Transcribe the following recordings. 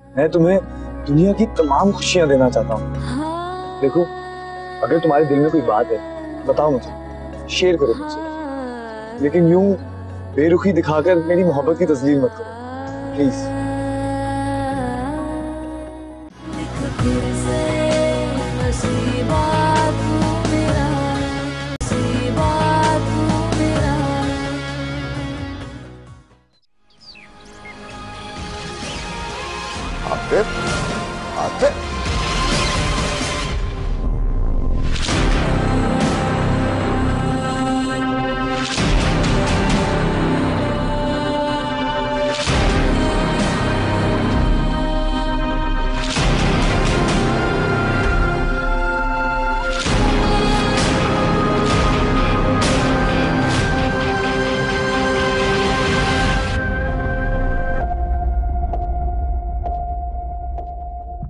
मैं तुम्हें दुनिया की तमाम खुशियां देना चाहता हूँ। देखो, अगर तुम्हारे दिल में कोई बात है बताओ मुझे, शेयर करो मुझसे, लेकिन यूं बेरुखी दिखाकर मेरी मोहब्बत की तस्लीम मत करो प्लीज। आते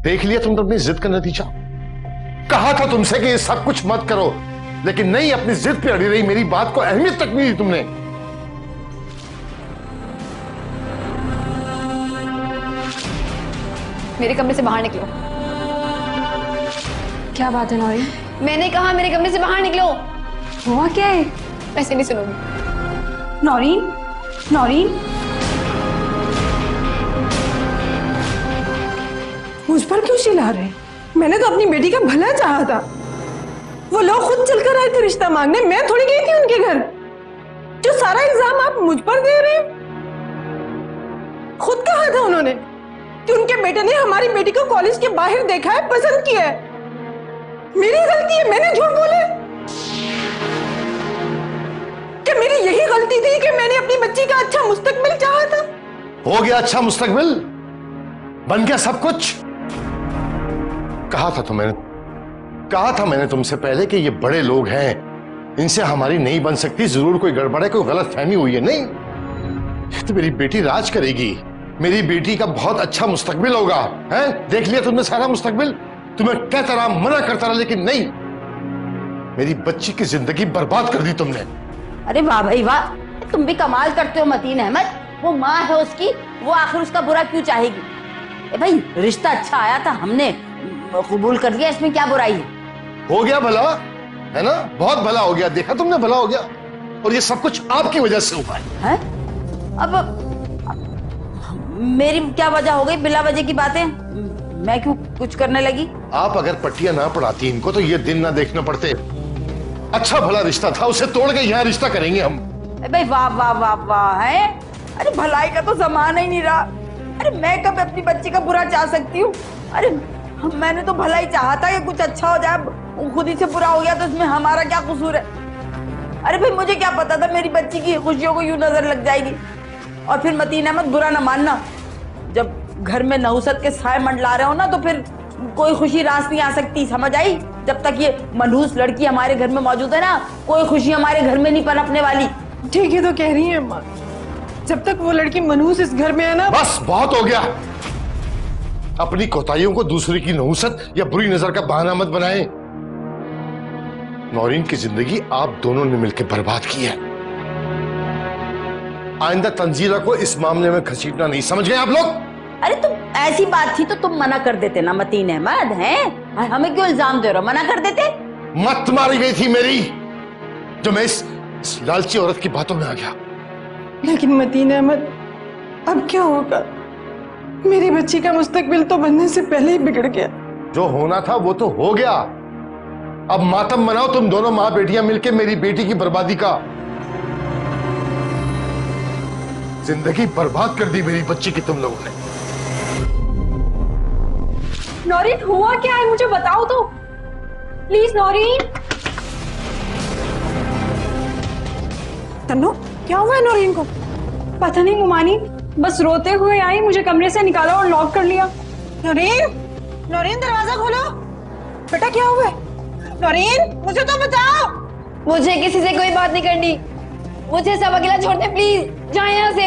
देख लिया तुमने अपनी जिद का नतीजा। कहा था तुमसे कि ये सब कुछ मत करो, लेकिन नहीं, अपनी जिद पे अड़ी रही, मेरी बात को अहमियत तक नहीं दी तुमने। मेरे कमरे से बाहर निकलो। क्या बात है नौरीन? मैंने कहा मेरे कमरे से बाहर निकलो। हुआ क्या है? ऐसे नहीं सुनूंगी। नौरीन, नौरीन, मुझ पर क्यों चिल्ला रहे? मैंने तो अपनी बेटी का भला चाहा था। वो लोग खुद चलकर आए थे रिश्ता मांगने, मैं थोड़ी गई थी उनके घर। जो सारा इल्जाम आप मुझ पर दे रहे हैं। खुद कहा था उन्होंने कि उनके बेटे ने हमारी बेटी को कॉलेज के बाहर देखा है, पसंद किया है। मेरी गलती है, मैंने झूठ बोले। क्या मेरी यही गलती थी कि मैंने अपनी बच्ची का अच्छा मुस्तकबिल चाहा था? हो गया अच्छा मुस्तकबिल, बन गया सब कुछ। कहा था मैंने तुमसे पहले कि ये बड़े लोग हैं, इनसे हमारी नहीं बन सकती, जरूर कोई गड़बड़ है, कोई गलत फहमी हुई है। नहीं, तो मेरी बेटी राज करेगी, मेरी बेटी का बहुत अच्छा मुस्तकबिल होगा। हैं? देख लिया तुमने सारा मुस्तकबिल। तुम्हें कहता रहा, मना करता रहा, लेकिन नहीं, मेरी बच्ची की जिंदगी बर्बाद कर दी तुमने। अरे वाह भाई वाह, तुम भी कमाल करते हो मतीन अहमद। वो माँ है उसकी, वो आखिर उसका बुरा क्यों चाहेगी? भाई रिश्ता अच्छा आया था, हमने कबूल कर लिया, इसमें क्या बुराई है? हो गया भला, है ना? बहुत भला हो गया, देखा तुमने, भला हो गया। और ये सब कुछ आपकी वजह से हुआ है। अब मेरी क्या वजह हो गई? बिला वजह की बातें मैं क्यों कुछ करने लगी? आप अगर पट्टियां ना पढ़ाती इनको तो ये दिन ना देखना पड़ते। अच्छा भला रिश्ता था, उसे तोड़ के यहाँ रिश्ता करेंगे हम। भाई वाह वाह वाह वाह है। अरे भलाई का तो जमाना ही नहीं रहा। अरे मैं कब अपनी बच्ची का बुरा चाह सकती हूँ? अरे मैंने तो भला ही चाहा था कि कुछ अच्छा हो जाए, खुद ही से बुरा हो गया तो इसमें हमारा क्या कसूर है? अरे भाई मुझे क्या पता था मेरी बच्ची की खुशियों को यूं नजर लग जाएगी। और फिर मतीन अहमद, बुरा ना मानना, जब घर में नहुसत के साए मंडला रहे हो ना, तो फिर कोई खुशी रास नहीं आ सकती, समझ आई? जब तक ये मनहूस लड़की हमारे घर में मौजूद है ना, कोई खुशी हमारे घर में नहीं पनपने वाली। ठीक है तो कह रही है माँ, जब तक वो लड़की मनहूस इस घर में है ना। बस बहुत हो गया। अपनी कोताहियों को दूसरे की नहुसत या बुरी नजर का बहाना मत बनाएं। नौरीन की जिंदगी आप दोनों ने मिलकर बर्बाद की है। आइंदा तंजीला को इस मामले में घसीटना नहीं, समझ गए आप लोग? अरे तुम ऐसी बात थी तो तुम मना कर देते ना मतीन अहमद, हैं? हमें क्यों इल्जाम दे रहे हो? मना कर देते। मत मारी गई थी मेरी, जो मैं इस लालची औरत की बातों में आ गया। लेकिन मतीन अहमद, अब क्या होगा? मेरी बच्ची का मुस्तकबिल तो बनने से पहले ही बिगड़ गया। जो होना था वो तो हो गया। अब मातम मनाओ तुम दोनों माँ बेटियां मिलके मेरी बेटी की बर्बादी का। जिंदगी बर्बाद कर दी मेरी बच्ची की तुम लोगों ने। नौरीन, हुआ क्या है? मुझे बताओ तो प्लीज। नौरीन, तन्नू, क्या हुआ है नौरीन को? पता नहीं मुमानी, बस रोते हुए आई, मुझे कमरे से निकाला और लॉक कर लिया। नौरीन, नौरीन दरवाजा खोलो। बेटा क्या हुआ है? नौरीन, मुझे तो बताओ। मुझे किसी से कोई बात नहीं करनी, मुझे सब अकेला छोड़ दे प्लीज, जाए यहाँ से।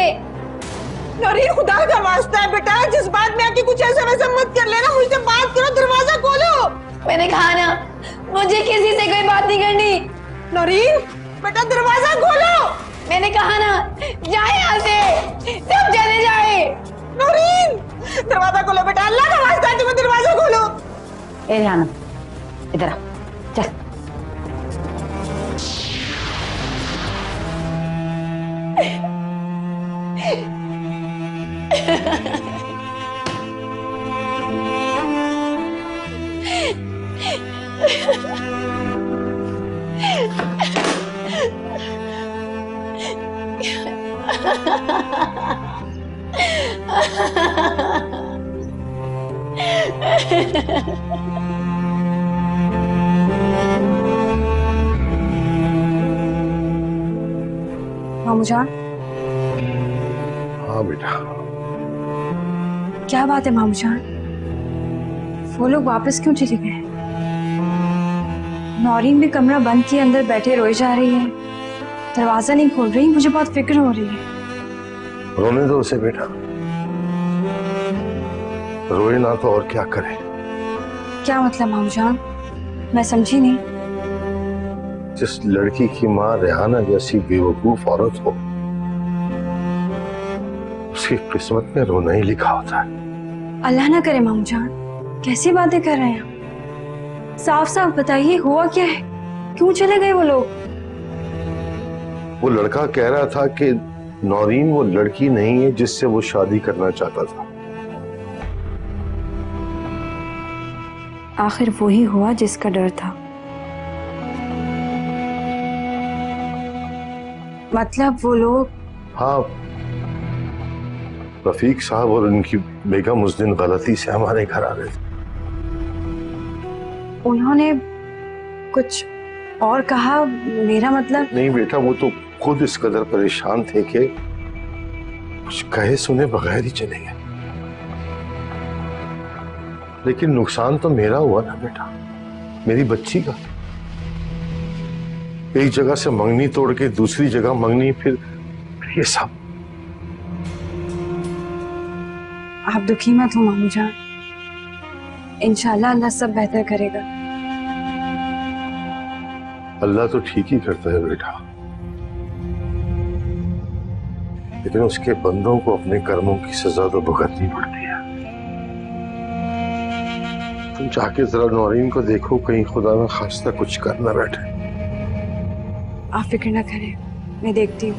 नौरीन, खुदा का वास्ता है बेटा, जिस बात में आके कुछ ऐसा वैसा मत कर लेना, मुझसे बात करो, दरवाजा खोलो। मैंने कहा ना, मुझे किसी से कोई बात नहीं करनी। नौरीन बेटा, दरवाजा खोलो। मैंने कहा ना, जाए यहाँ से। सब चले जाए। नौरीन, दरवाजा खोलो बेटा, अल्लाह का वास्ता है, तुम्हें दरवाजा खोलो। ए रिहाना, इधर आ, चल। मामू जान, हाँ बेटा। क्या बात है मामू जान? वो लोग वापस क्यों चले गए? नौरीन भी कमरा बंद किए अंदर बैठे रोए जा रही है, दरवाजा नहीं खोल रही। मुझे बहुत फिक्र हो रही है। रोने दो उसे बेटा, रोए ना तो और क्या करे। क्या मतलब मामू जान? मैं समझी नहीं। जिस लड़की की माँ रेहाना जैसी बेवकूफ औरत हो, उसकी किस्मत में रोना ही लिखा होता है। अल्लाह ना करे मामू जान, कैसी बातें कर रहे हैं? साफ साफ बताइए, हुआ क्या है? क्यों चले गए वो लोग? वो लड़का कह रहा था कि नौरीन वो लड़की नहीं है जिससे वो शादी करना चाहता था। आखिर वही हुआ जिसका डर था। मतलब वो लोग? हाँ, रफीक साहब और उनकी बेगम उस दिन गलती से हमारे घर आ रहे थे। उन्होंने कुछ और कहा? मेरा मतलब? नहीं बेटा, वो तो खुद इस कदर परेशान थे कि कुछ कहे सुने बगैर ही चले गए। लेकिन नुकसान तो मेरा हुआ ना बेटा, मेरी बच्ची का। एक जगह से मंगनी तोड़ के दूसरी जगह मंगनी, फिर ये सब। आप दुखी मत हो मामू जान, इंशाल्लाह अल्लाह सब बेहतर करेगा। अल्लाह तो ठीक ही करता है बेटा, लेकिन उसके बंदों को अपने कर्मों की सजा तो भुगतनी पड़ती है। तुम जाके जरा नौरीन को देखो, कहीं खुदा में खास्ता कुछ कर न बैठे। आप फिक्र ना करें, मैं देखती हूँ।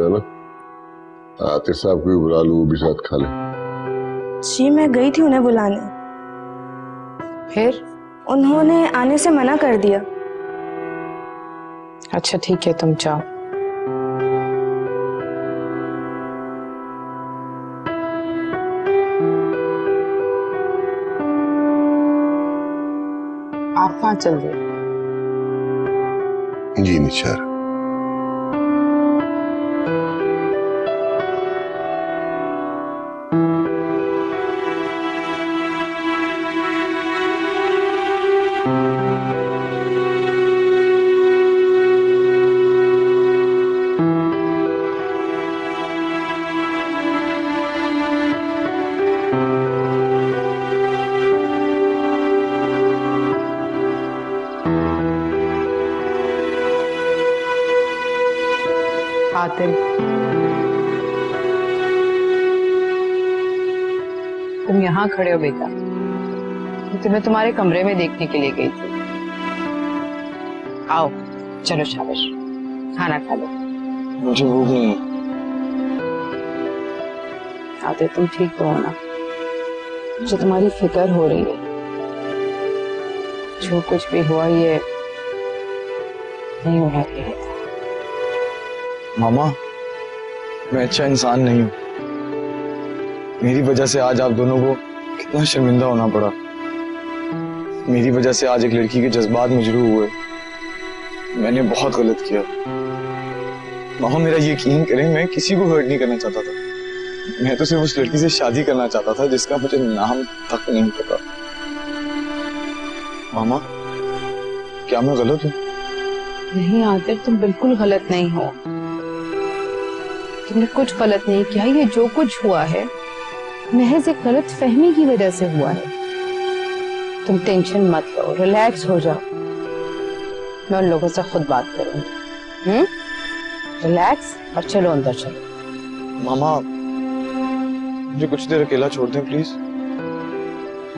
ना आतिफ साहब को भी बुला लूं, वो भी साथ खा ले। जी मैं गई थी उन्हें बुलाने, फिर उन्होंने आने से मना कर दिया। अच्छा ठीक है, तुम जाओ। आप कहाँ चल रहे? जी निचार। आतिल, तुम यहाँ खड़े हो बेटा, तुम्हें तुम्हारे कमरे में देखने के लिए गई थी। आओ चलो शाबाश, खाना खा लो। मुझे भूख नहीं है। आतिल तुम ठीक तो हो ना? मुझे तुम्हारी फिक्र हो रही है। जो कुछ भी हुआ ये नहीं होना चाहिए था। मामा, मैं अच्छा इंसान नहीं हूँ। मेरी वजह से आज आप दोनों को कितना शर्मिंदा होना पड़ा। मेरी वजह से आज एक लड़की के जज्बात मजरूह हुए। मैंने बहुत गलत किया। मामा मेरा यकीन करें, मैं किसी को हर्ट नहीं करना चाहता था। मैं तो सिर्फ उस लड़की से शादी करना चाहता था जिसका मुझे नाम तक नहीं पता। मामा, क्या मैं गलत हूँ? नहीं आतिफ, तुम बिल्कुल गलत नहीं हो। तुमने कुछ गलत नहीं किया। ये जो कुछ हुआ है महज एक गलत फहमी की वजह से हुआ है। तुम टेंशन मत लो, रिलैक्स हो जाओ। मैं उन लोगों से खुद बात करूंगी। रिलैक्स और चलो अंदर चलो। मामा, मुझे कुछ देर अकेला छोड़ दें please.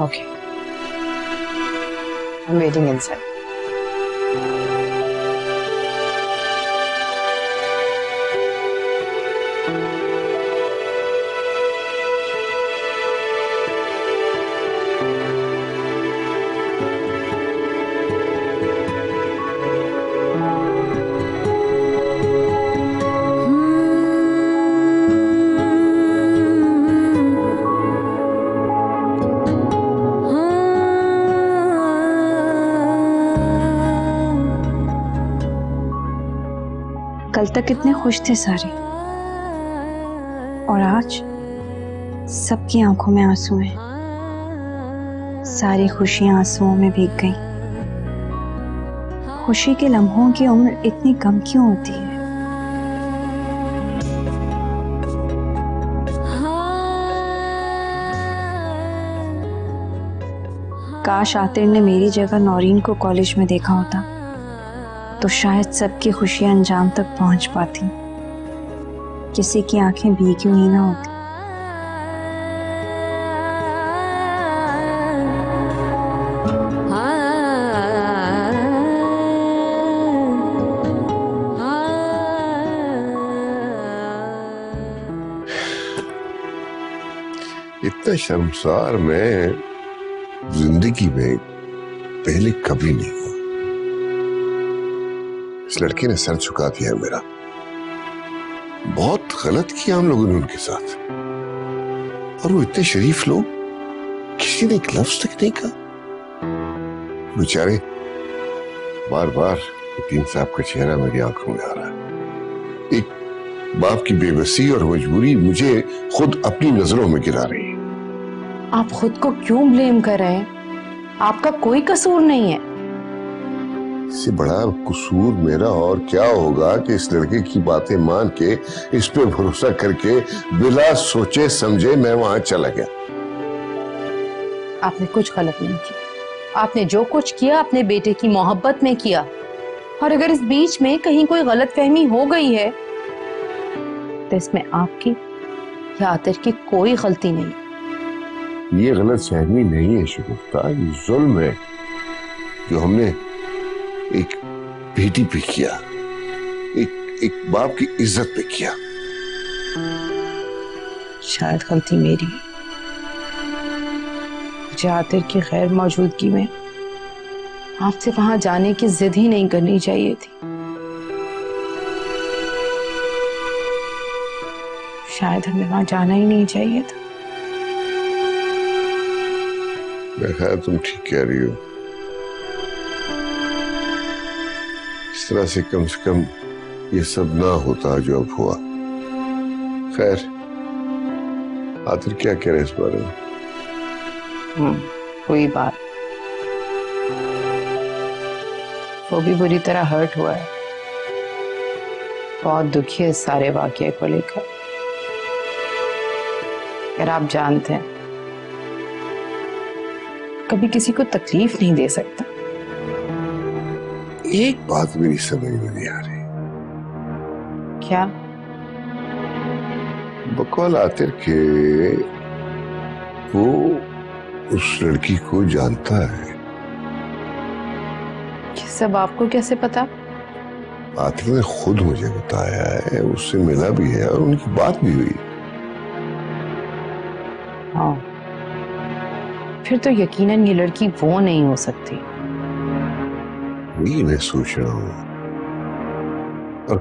Okay, I am waiting inside. कल तक कितने खुश थे सारे, और आज सबकी आंखों में आंसू हैं। सारी खुशियां आंसुओं में भीग गईं। खुशी के लम्हों की उम्र इतनी कम क्यों होती है? काश आतिर ने मेरी जगह नौरीन को कॉलेज में देखा होता तो शायद सबकी खुशियां अंजाम तक पहुंच पाती, किसी की आंखें भीगी हुई ना होती। इतना शर्मसार मैं जिंदगी में पहले कभी नहीं हुआ। इस लड़के ने सर झुका दिया है मेरा। बहुत गलत किया हम लोगों ने उनके साथ, और वो इतने शरीफ लोग, किसी ने एक लफ्ज तक नहीं कहा। बेचारे बार बार यतीम साहब का चेहरा मेरी आंखों में आ रहा है। एक बाप की बेबसी और मजबूरी मुझे खुद अपनी नजरों में गिरा रही है। आप खुद को क्यों ब्लेम कर रहे हैं? आपका कोई कसूर नहीं है। इससे बड़ा कसूर मेरा और क्या होगा कि इस लड़के की बातें मान के, इस पे भरोसा करके, बिना सोचे समझे मैं वहां चला गया। आपने कुछ गलत नहीं किया। आपने जो कुछ किया अपने बेटे की मोहब्बत में किया, और अगर इस बीच में कहीं कोई गलतफहमी हो गई है तो इसमें आपकी या आतिर की कोई गलती नहीं। ये गलतफहमी नहीं है शगुफ्ता, ये जुल्म है जो हमने एक बेटी पे किया, एक बाप की इज्जत पे किया। शायद गलती मेरी है। मुझे आतिर की गैर मौजूदगी में आपसे वहां जाने की जिद ही नहीं करनी चाहिए थी। शायद हमें वहां जाना ही नहीं चाहिए था। मैं ख्याल तुम ठीक कह रही हो। इस तरह से कम ये सब ना होता जो अब हुआ। खैर, आतिर क्या कह रहे इस बारे में? कोई बात, वो भी बुरी तरह हर्ट हुआ है, बहुत दुखी है इस सारे वाकये को लेकर। अगर आप जानते हैं कभी किसी को तकलीफ नहीं दे सकता। एक बात मेरी समझ में नहीं आ रही। क्या? बकौल आतिर के वो उस लड़की को जानता है। ये सब आपको कैसे पता? आतिर ने खुद मुझे बताया है, उससे मिला भी है और उनकी बात भी हुई। हाँ, फिर तो यकीनन ये लड़की वो नहीं हो सकती। वही मैं सोच रहा हूं। और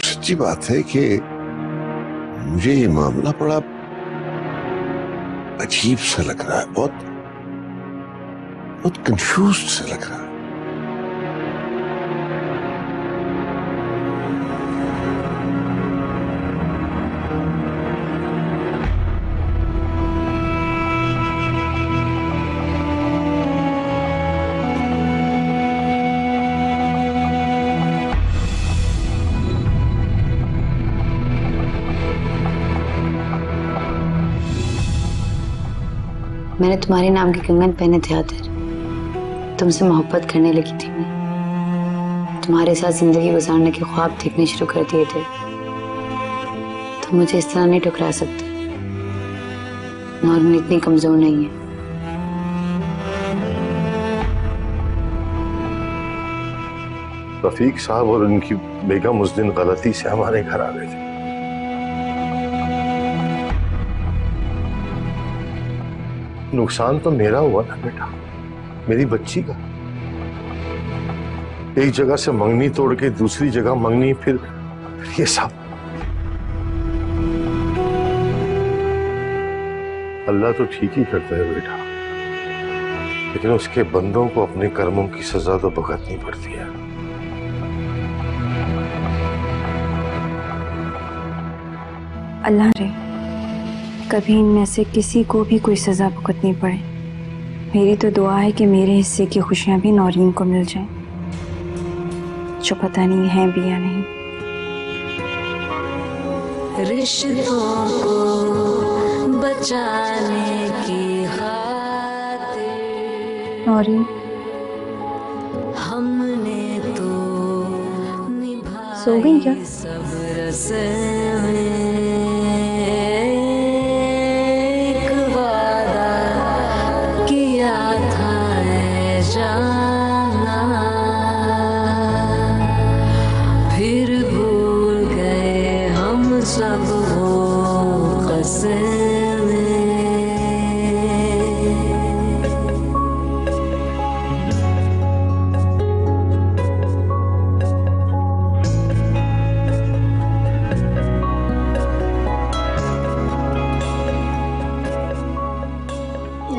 सच्ची बात है कि मुझे ये मामला बड़ा अजीब सा लग रहा है, बहुत कंफ्यूज्ड सा लग रहा है। मैंने तुम्हारे नाम के कंगन पहने थे आतिर, तुमसे मोहब्बत करने लगी थी मैं, तुम्हारे साथ जिंदगी गुजारने के ख्वाब देखने शुरू कर दिए थे। तुम मुझे इस तरह नहीं ठुकरा सकते, नौरीन इतनी कमजोर नहीं है। रफीक साहब और उनकी बेगम उस दिन गलती से हमारे घर आ गए थे। नुकसान तो मेरा हुआ ना बेटा, मेरी बच्ची का। एक जगह से मंगनी तोड़ के दूसरी जगह मंगनी, फिर ये सब। अल्लाह तो ठीक ही करता है बेटा, लेकिन उसके बंदों को अपने कर्मों की सजा तो भुगतनी पड़ती है। अल्लाह रे कभी इनमें से किसी को भी कोई सजा भुगतनी पड़े। मेरी तो दुआ है कि मेरे हिस्से की खुशियां भी नौरीन को मिल जाएं, जो पता नहीं है भी या नहीं। रिश्तों को बचाने की खातिर नौरीन हमने तो निभाई सो गई क्या? सब रस्में, एक वादा किया था ऐ जाना, फिर भूल गए हम सब वो कसमें।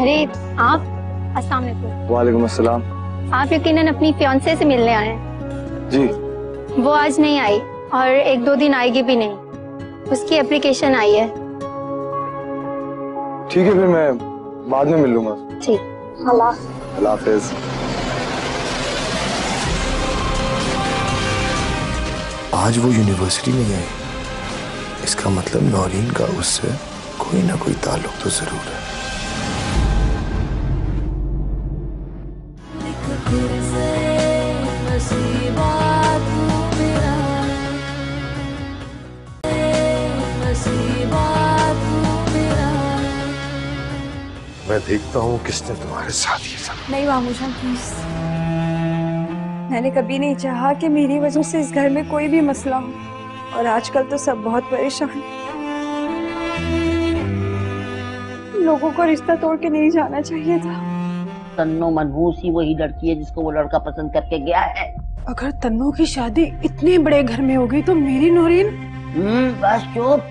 अरे आप, अस्सलाम वालेकुम। वालेकुम अस्सलाम। आप यकीनन अपनी फियांसे से मिलने आए हैं। जी वो आज नहीं आई और 1-2 दिन आएगी भी नहीं, उसकी एप्लीकेशन आई है। ठीक है, फिर मैं बाद में मिल लूंगा। ठीक, अल्लाह हाफिज। आज वो यूनिवर्सिटी में गए, इसका मतलब नौरीन का उससे कोई ना कोई ताल्लुक तो जरूर है। मैं देखता हूँ किसने तुम्हारे साथ ये सब। नहीं मामूजान प्लीज, मैंने कभी नहीं चाहा कि मेरी वजह से इस घर में कोई भी मसला हो, और आजकल तो सब बहुत परेशान हैं। लोगों को रिश्ता तोड़ के नहीं जाना चाहिए था। तन्नो मनहूस ही वही लड़की है जिसको वो लड़का पसंद करके गया है। अगर तन्नू की शादी इतने बड़े घर में हो गई तो मेरी नौरीन? बस चुप।